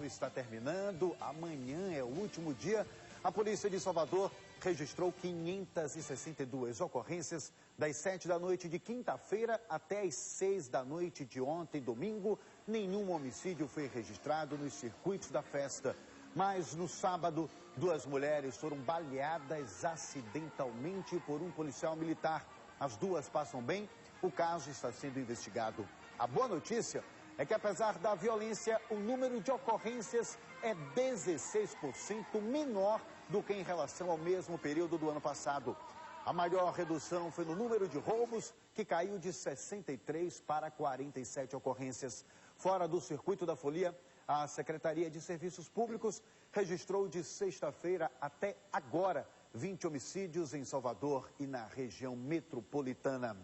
ano está terminando, amanhã é o último dia. A Polícia de Salvador registrou 562 ocorrências das 7 da noite de quinta-feira até as 6 da noite de ontem, domingo. Nenhum homicídio foi registrado nos circuitos da festa. Mas no sábado, 2 mulheres foram baleadas acidentalmente por um policial militar. As 2 passam bem, o caso está sendo investigado. A boa notícia é que, apesar da violência, o número de ocorrências é 16% menor do que em relação ao mesmo período do ano passado. A maior redução foi no número de roubos, que caiu de 63 para 47 ocorrências. Fora do circuito da folia, a Secretaria de Serviços Públicos registrou de sexta-feira até agora 20 homicídios em Salvador e na região metropolitana.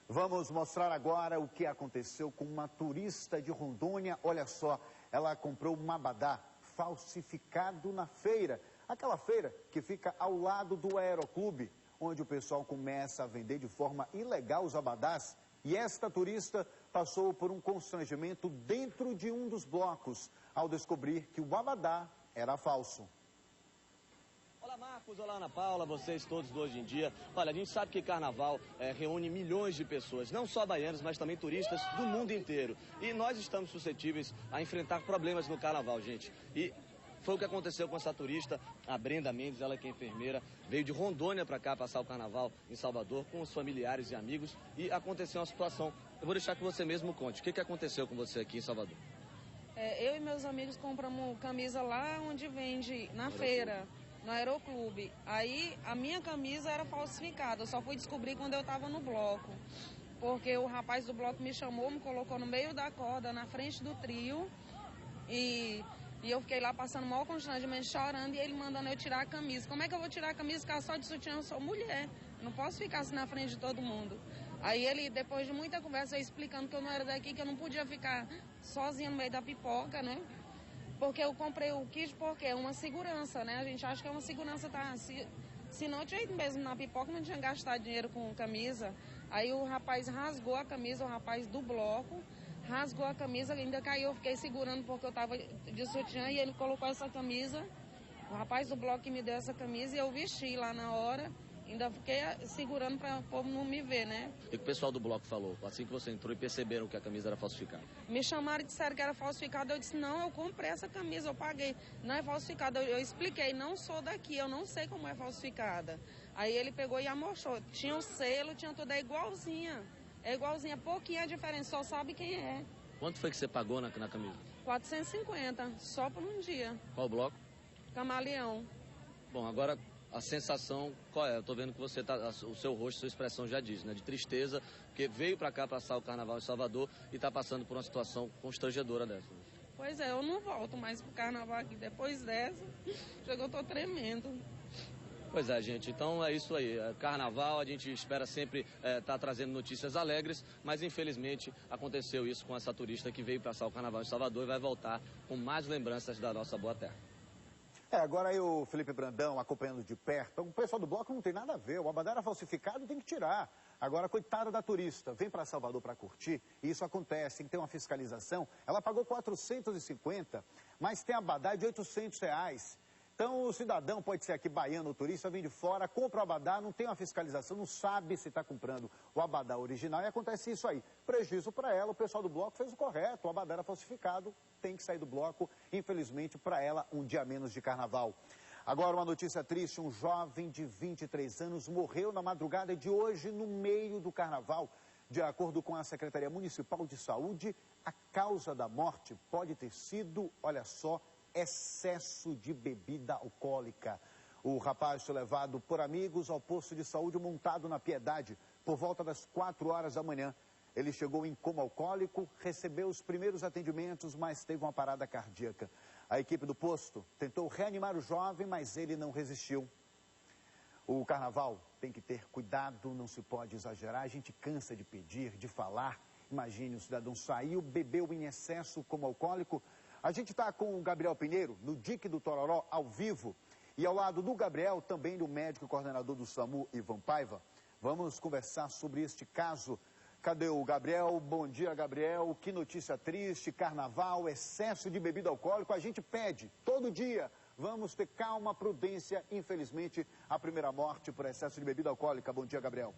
Vamos mostrar agora o que aconteceu com uma turista de Rondônia. Olha só, ela comprou um abadá falsificado na feira. Aquela feira que fica ao lado do Aeroclube, onde o pessoal começa a vender de forma ilegal os abadás. E esta turista passou por um constrangimento dentro de um dos blocos, ao descobrir que o abadá era falso. Olá Marcos, olá Ana Paula, vocês todos do Hoje em Dia. Olha, a gente sabe que carnaval reúne milhões de pessoas, não só baianos, mas também turistas do mundo inteiro. E nós estamos suscetíveis a enfrentar problemas no carnaval, gente. E foi o que aconteceu com essa turista, a Brenda Mendes, ela que é enfermeira, veio de Rondônia para cá passar o carnaval em Salvador com os familiares e amigos e aconteceu uma situação. Eu vou deixar que você mesmo conte. O que aconteceu com você aqui em Salvador? Eu e meus amigos compramos camisa lá onde vende, na feira. No Aeroclube. Aí a minha camisa era falsificada, eu só fui descobrir quando eu estava no bloco. Porque o rapaz do bloco me chamou, me colocou no meio da corda, na frente do trio. E eu fiquei lá passando o maior constrangimento, chorando, e ele mandando eu tirar a camisa. Como é que eu vou tirar a camisa, ficar só de sutiã? Eu sou mulher, não posso ficar assim na frente de todo mundo. Aí ele, depois de muita conversa, explicando que eu não era daqui, que eu não podia ficar sozinha no meio da pipoca, né? Porque eu comprei o kit porque é uma segurança, né? A gente acha que é uma segurança, tá? Se não, eu tinha ido mesmo na pipoca, não tinha gastado dinheiro com camisa. Aí o rapaz rasgou a camisa, o rapaz do bloco, rasgou a camisa, ainda caiu, eu fiquei segurando porque eu tava de sutiã e ele colocou essa camisa. O rapaz do bloco que me deu essa camisa e eu vesti lá na hora. Ainda fiquei segurando para o povo não me ver, né? E o que o pessoal do bloco falou, assim que você entrou e perceberam que a camisa era falsificada? Me chamaram e disseram que era falsificada. Eu disse, não, eu comprei essa camisa, eu paguei. Não é falsificada. Eu expliquei, não sou daqui, eu não sei como é falsificada. Aí ele pegou e amostrou. Tinha o selo, tinha tudo, é igualzinha. É igualzinha, pouquinho a diferença, só sabe quem é. Quanto foi que você pagou na camisa? 450, só por um dia. Qual bloco? Camaleão. Bom, agora a sensação, qual é? Eu tô vendo que você tá, o seu rosto, sua expressão já diz, né? De tristeza, porque veio pra cá passar o carnaval em Salvador e tá passando por uma situação constrangedora dessa. Pois é, eu não volto mais pro carnaval aqui depois dessa. Chegou, eu tô tremendo. Pois é, gente, então é isso aí. Carnaval, a gente espera sempre tá trazendo notícias alegres, mas infelizmente aconteceu isso com essa turista que veio passar o carnaval em Salvador e vai voltar com mais lembranças da nossa boa terra. Agora aí o Felipe Brandão acompanhando de perto. O pessoal do bloco não tem nada a ver. O abadá era falsificado, tem que tirar. Agora, coitada da turista, vem para Salvador para curtir e isso acontece, tem que ter uma fiscalização. Ela pagou 450, mas tem abadá de R$800. Então o cidadão, pode ser aqui baiano ou turista, vem de fora, compra o abadá, não tem uma fiscalização, não sabe se está comprando o abadá original e acontece isso aí. Prejuízo para ela, o pessoal do bloco fez o correto, o abadá era falsificado, tem que sair do bloco, infelizmente para ela um dia menos de carnaval. Agora uma notícia triste, um jovem de 23 anos morreu na madrugada de hoje no meio do carnaval. De acordo com a Secretaria Municipal de Saúde, a causa da morte pode ter sido, olha só, excesso de bebida alcoólica. O rapaz foi levado por amigos ao posto de saúde montado na Piedade por volta das 4 horas da manhã. Ele chegou em coma alcoólico, recebeu os primeiros atendimentos, mas teve uma parada cardíaca. A equipe do posto tentou reanimar o jovem, mas ele não resistiu. O carnaval tem que ter cuidado, não se pode exagerar. A gente cansa de pedir, de falar. Imagine, o cidadão saiu, bebeu em excesso como alcoólico. A gente está com o Gabriel Pinheiro, no Dique do Tororó, ao vivo. E ao lado do Gabriel, também o médico e coordenador do SAMU, Ivan Paiva. Vamos conversar sobre este caso Cadê o Gabriel? Bom dia, Gabriel. Que notícia triste, carnaval, excesso de bebida alcoólica. A gente pede todo dia. Vamos ter calma, prudência. Infelizmente, a primeira morte por excesso de bebida alcoólica. Bom dia, Gabriel.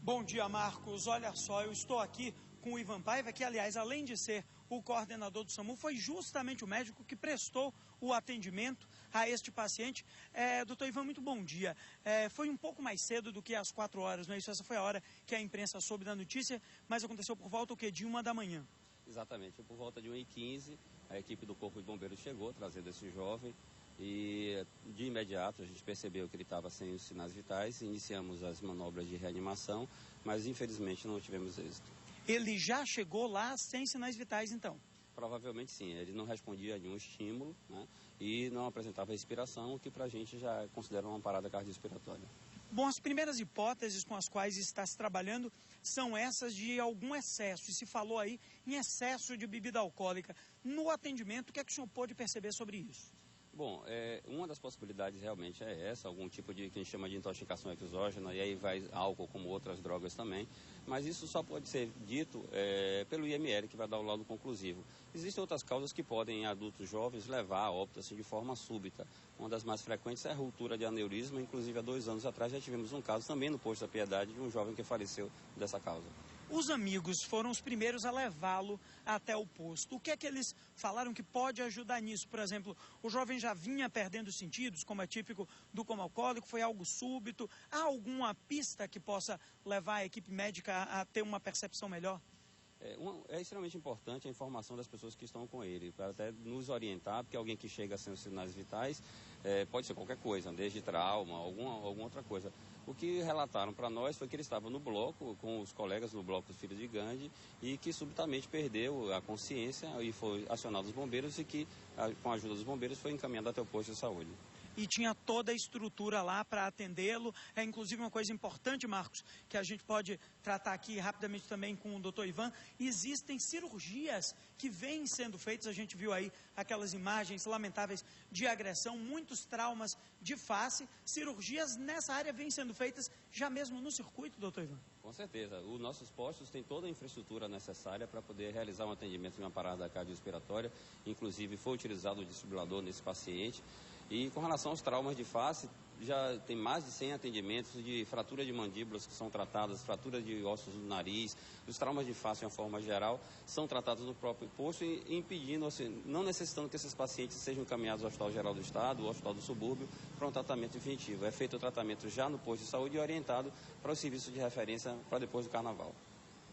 Bom dia, Marcos. Olha só, eu estou aqui com o Ivan Paiva, que, aliás, além de ser o coordenador do SAMU, foi justamente o médico que prestou o atendimento a este paciente. Doutor Ivan, muito bom dia. Foi um pouco mais cedo do que às 4 horas, não é isso? Essa foi a hora que a imprensa soube da notícia, mas aconteceu por volta de 1 da manhã. Exatamente, por volta de 1h15, a equipe do Corpo de Bombeiros chegou, trazendo esse jovem, e de imediato a gente percebeu que ele estava sem os sinais vitais, iniciamos as manobras de reanimação, mas infelizmente não tivemos êxito. Ele já chegou lá sem sinais vitais, então? Provavelmente sim, ele não respondia a nenhum estímulo, né, e não apresentava respiração, o que para a gente já considera uma parada cardiorrespiratória. Bom, as primeiras hipóteses com as quais está se trabalhando são essas de algum excesso, e se falou aí em excesso de bebida alcoólica. No atendimento, o que é que o senhor pôde perceber sobre isso? Bom, uma das possibilidades realmente é essa, algum tipo de que a gente chama de intoxicação exógena, e aí vai álcool como outras drogas também, mas isso só pode ser dito pelo IML, que vai dar o laudo conclusivo. Existem outras causas que podem, em adultos jovens, levar a óbito assim, de forma súbita. Uma das mais frequentes é a ruptura de aneurisma, inclusive há 2 anos atrás já tivemos um caso também no posto da Piedade de um jovem que faleceu dessa causa. Os amigos foram os primeiros a levá-lo até o posto. O que é que eles falaram que pode ajudar nisso? Por exemplo, o jovem já vinha perdendo os sentidos, como é típico do coma alcoólico, foi algo súbito. Há alguma pista que possa levar a equipe médica a ter uma percepção melhor? É extremamente importante a informação das pessoas que estão com ele, para até nos orientar, porque alguém que chega sem os sinais vitais pode ser qualquer coisa, desde trauma, alguma outra coisa. O que relataram para nós foi que ele estava no bloco, com os colegas no bloco dos Filhos de Gandhi, e que subitamente perdeu a consciência e foi acionado os bombeiros e que, com a ajuda dos bombeiros, foi encaminhado até o posto de saúde. E tinha toda a estrutura lá para atendê-lo. Inclusive uma coisa importante, Marcos, que a gente pode tratar aqui rapidamente também com o doutor Ivan, existem cirurgias que vêm sendo feitas, a gente viu aí aquelas imagens lamentáveis de agressão, muitos traumas de face, cirurgias nessa área vêm sendo feitas já mesmo no circuito, doutor Ivan? Com certeza, os nossos postos têm toda a infraestrutura necessária para poder realizar um atendimento de uma parada cardiorrespiratória, inclusive foi utilizado o desfibrilador nesse paciente. E com relação aos traumas de face, já tem mais de 100 atendimentos de fratura de mandíbulas que são tratadas, fratura de ossos do nariz, os traumas de face de uma forma geral, são tratados no próprio posto e impedindo, assim, não necessitando que esses pacientes sejam encaminhados ao Hospital Geral do Estado ou ao Hospital do Subúrbio para um tratamento definitivo. É feito o tratamento já no posto de saúde e orientado para o serviço de referência para depois do Carnaval.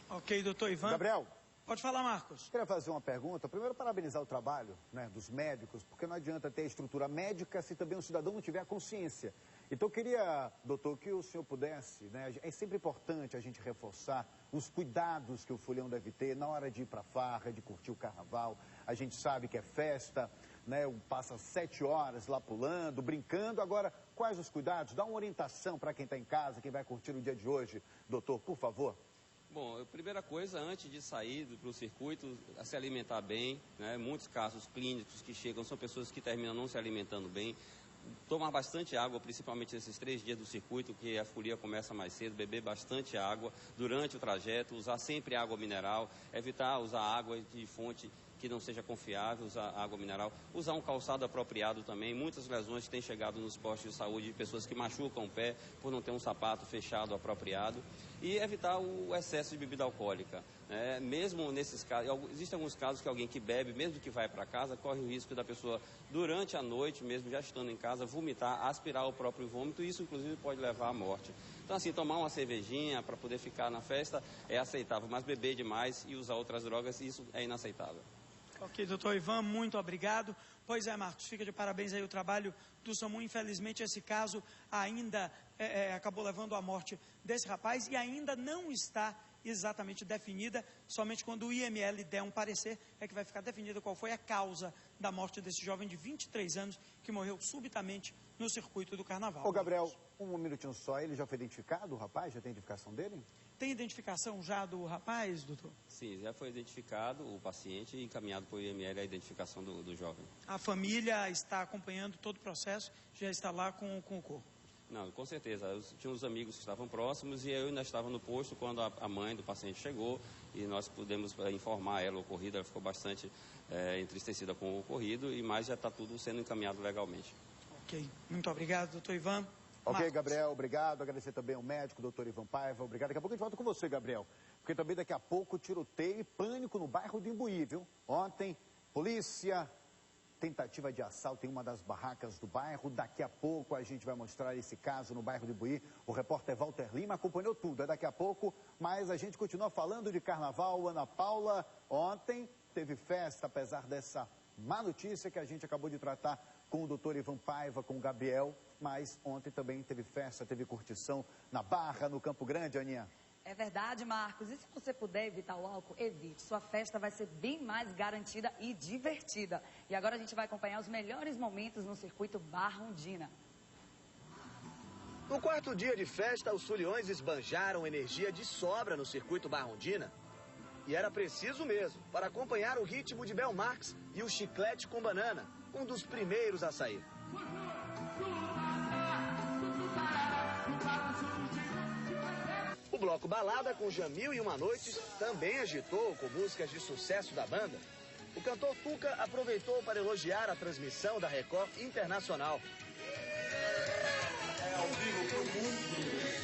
Ok, doutor Ivan. Gabriel. Pode falar, Marcos. Queria fazer uma pergunta. Primeiro, parabenizar o trabalho, né, dos médicos, porque não adianta ter a estrutura médica se também o cidadão não tiver a consciência. Então, eu queria, doutor, que o senhor pudesse, né, é sempre importante a gente reforçar os cuidados que o folião deve ter na hora de ir para a farra, de curtir o carnaval. A gente sabe que é festa, né, passa 7 horas lá pulando, brincando. Agora, quais os cuidados? Dá uma orientação para quem está em casa, quem vai curtir o dia de hoje. Doutor, por favor. Bom, a primeira coisa, antes de sair para o circuito, se alimentar bem, né? Muitos casos clínicos que chegam são pessoas que terminam não se alimentando bem. Tomar bastante água, principalmente nesses 3 dias do circuito, que a folia começa mais cedo, beber bastante água durante o trajeto, usar sempre água mineral, evitar usar água de fonte que não seja confiável, usar água mineral, usar um calçado apropriado também. Muitas lesões têm chegado nos postos de saúde de pessoas que machucam o pé por não ter um sapato fechado apropriado. E evitar o excesso de bebida alcoólica. Mesmo nesses casos, existem alguns casos que alguém que bebe, mesmo que vai para casa, corre o risco da pessoa, durante a noite, mesmo já estando em casa, vomitar, aspirar o próprio vômito, e isso inclusive pode levar à morte. Então, assim, tomar uma cervejinha para poder ficar na festa é aceitável, mas beber demais e usar outras drogas, isso é inaceitável. Ok, doutor Ivan, muito obrigado. Pois é, Marcos, fica de parabéns aí o trabalho do SAMU. Infelizmente, esse caso ainda acabou levando à morte desse rapaz e ainda não está exatamente definida. Somente quando o IML der um parecer é que vai ficar definida qual foi a causa da morte desse jovem de 23 anos que morreu subitamente no circuito do Carnaval. Ô, Gabriel, um minutinho só. Ele já foi identificado, o rapaz? Já tem identificação dele? Tem identificação já do rapaz, doutor? Sim, já foi identificado o paciente e encaminhado para o IML a identificação do jovem. A família está acompanhando todo o processo, já está lá com o corpo. Não, com certeza. Eu tinha uns amigos que estavam próximos e eu ainda estava no posto quando a mãe do paciente chegou e nós pudemos informar ela o ocorrido. Ela ficou bastante entristecida com o ocorrido, mas já está tudo sendo encaminhado legalmente. Ok. Muito obrigado, doutor Ivan. Ok, Marcos. Gabriel, obrigado. Agradecer também ao médico, doutor Ivan Paiva. Obrigado. Daqui a pouco a gente volta com você, Gabriel. Porque também daqui a pouco tiroteio e pânico no bairro do Imbuí, viu? Ontem, polícia, tentativa de assalto em uma das barracas do bairro. Daqui a pouco a gente vai mostrar esse caso no bairro do Imbuí. O repórter Walter Lima acompanhou tudo. É daqui a pouco, mas a gente continua falando de carnaval. Ana Paula, ontem teve festa, apesar dessa má notícia que a gente acabou de tratar com o doutor Ivan Paiva, com o Gabriel, mas ontem também teve festa, teve curtição na Barra, no Campo Grande, Aninha. É verdade, Marcos. E se você puder evitar o álcool, evite. Sua festa vai ser bem mais garantida e divertida. E agora a gente vai acompanhar os melhores momentos no circuito Barra Ondina. No quarto dia de festa, os foliões esbanjaram energia de sobra no circuito Barra Ondina. E era preciso mesmo, para acompanhar o ritmo de Bel Marques e o Chiclete com Banana, um dos primeiros a sair. O bloco Balada com Jamil e Uma Noites também agitou com músicas de sucesso da banda. O cantor Tuca aproveitou para elogiar a transmissão da Record Internacional. Ao vivo pro mundo.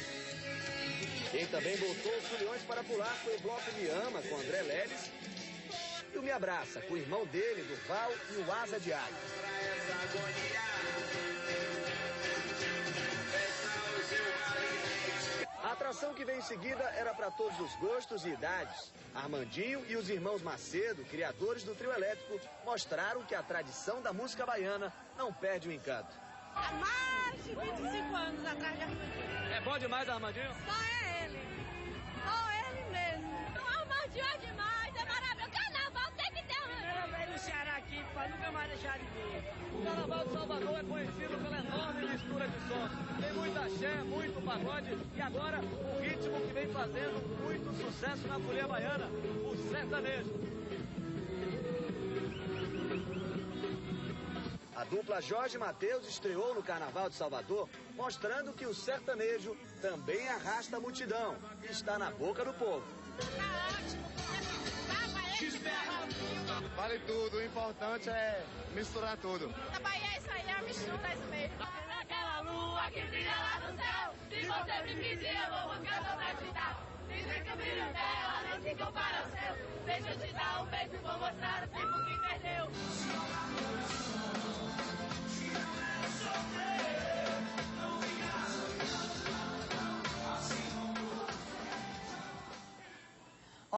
Quem também botou os foliões para pular foi o bloco Me Ama, com André Leles, e o Me Abraça, com o irmão dele, Durval, e o Asa de Águia. A atração que veio em seguida era para todos os gostos e idades. Armandinho e os irmãos Macedo, criadores do trio elétrico, mostraram que a tradição da música baiana não perde o encanto. Há mais de 25 anos atrás já fui. É bom demais, Armandinho? Só é ele. Só ele mesmo. O Armandinho é demais, é maravilhoso. Carnaval tem que ter um. Eu venho no Ceará aqui para nunca mais deixar de ver. O Carnaval de Salvador é conhecido pela enorme mistura de sons. Tem muito axé, muito pagode e agora o ritmo que vem fazendo muito sucesso na folia baiana, o sertanejo. A dupla Jorge Mateus estreou no Carnaval de Salvador, mostrando que o sertanejo também arrasta a multidão e está na boca do povo. Tá ótimo. Vale tudo, o importante é misturar tudo. Na Bahia é isso aí, é a mistura, é isso mesmo. Aquela lua que brilha lá no céu, se você me pedir, eu vou buscar só pra te dar. Dizem que o brilho dela não se compara ao seu. Deixa eu te dar um beijo e vou mostrar o tempo.